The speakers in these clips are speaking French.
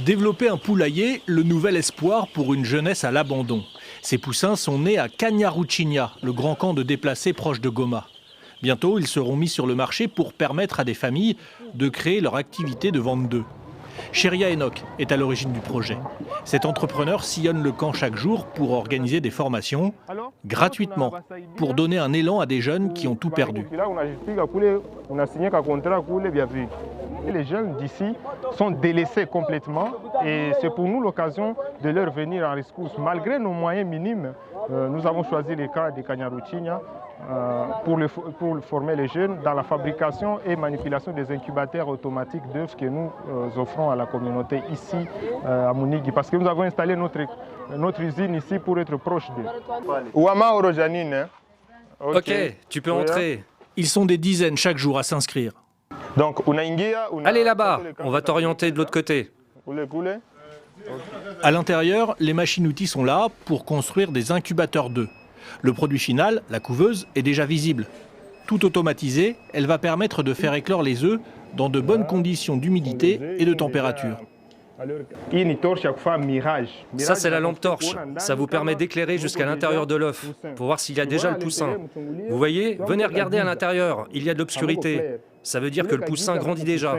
Développer un poulailler, le nouvel espoir pour une jeunesse à l'abandon. Ces poussins sont nés à Canharuchinya, le grand camp de déplacés proche de Goma. Bientôt, ils seront mis sur le marché pour permettre à des familles de créer leur activité de vente d'œufs. Cheria Enoch est à l'origine du projet. Cet entrepreneur sillonne le camp chaque jour pour organiser des formations gratuitement, pour donner un élan à des jeunes qui ont tout perdu. Les jeunes d'ici sont délaissés complètement et c'est pour nous l'occasion de leur venir en rescousse. Malgré nos moyens minimes, nous avons choisi le camp de Canharuchinya pour former les jeunes dans la fabrication et manipulation des incubateurs automatiques d'œufs que nous offrons à la communauté ici à Munigi. Parce que nous avons installé notre usine ici pour être proche d'eux. Ouama Orojanine. Ok, tu peux entrer. Ils sont des dizaines chaque jour à s'inscrire. Donc, allez là-bas, on va t'orienter de l'autre côté. À l'intérieur, les machines-outils sont là pour construire des incubateurs d'œufs. Le produit final, la couveuse, est déjà visible. Tout automatisé, elle va permettre de faire éclore les œufs dans de bonnes conditions d'humidité et de température. Ça, c'est la lampe torche. Ça vous permet d'éclairer jusqu'à l'intérieur de l'œuf pour voir s'il y a déjà le poussin. Vous voyez, venez regarder à l'intérieur, il y a de l'obscurité. Ça veut dire que le poussin grandit déjà.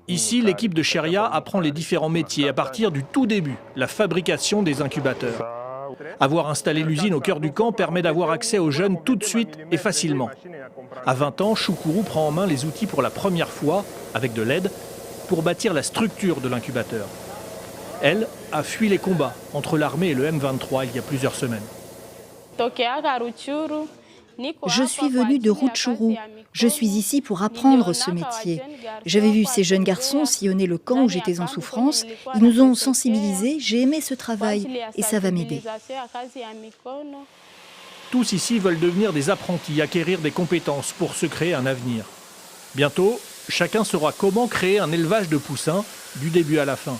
Ici, l'équipe de Cheria apprend les différents métiers à partir du tout début, la fabrication des incubateurs. Avoir installé l'usine au cœur du camp permet d'avoir accès aux jeunes tout de suite et facilement. À 20 ans, Shukuru prend en main les outils pour la première fois, avec de l'aide, pour bâtir la structure de l'incubateur. Elle a fui les combats entre l'armée et le M23 il y a plusieurs semaines. Je suis venue de Rutshuru. Je suis ici pour apprendre ce métier. J'avais vu ces jeunes garçons sillonner le camp où j'étais en souffrance. Ils nous ont sensibilisés. J'ai aimé ce travail et ça va m'aider. Tous ici veulent devenir des apprentis, acquérir des compétences pour se créer un avenir. Bientôt, chacun saura comment créer un élevage de poussins du début à la fin.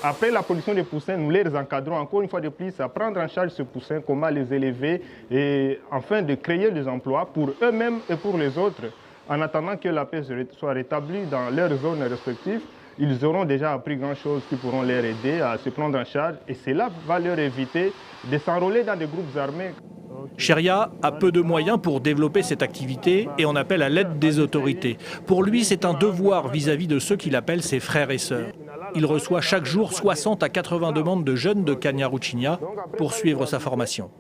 Après la production des poussins, nous les encadrons encore une fois de plus à prendre en charge ces poussins, comment les élever et afin de créer des emplois pour eux-mêmes et pour les autres. En attendant que la paix soit rétablie dans leurs zones respectives, ils auront déjà appris grand-chose qui pourront les aider à se prendre en charge et cela va leur éviter de s'enrôler dans des groupes armés. Cheria a peu de moyens pour développer cette activité et en appelle à l'aide des autorités. Pour lui, c'est un devoir vis-à-vis de ceux qu'il appelle ses frères et sœurs. Il reçoit chaque jour 60 à 80 demandes de jeunes de Canharuchinya pour suivre sa formation.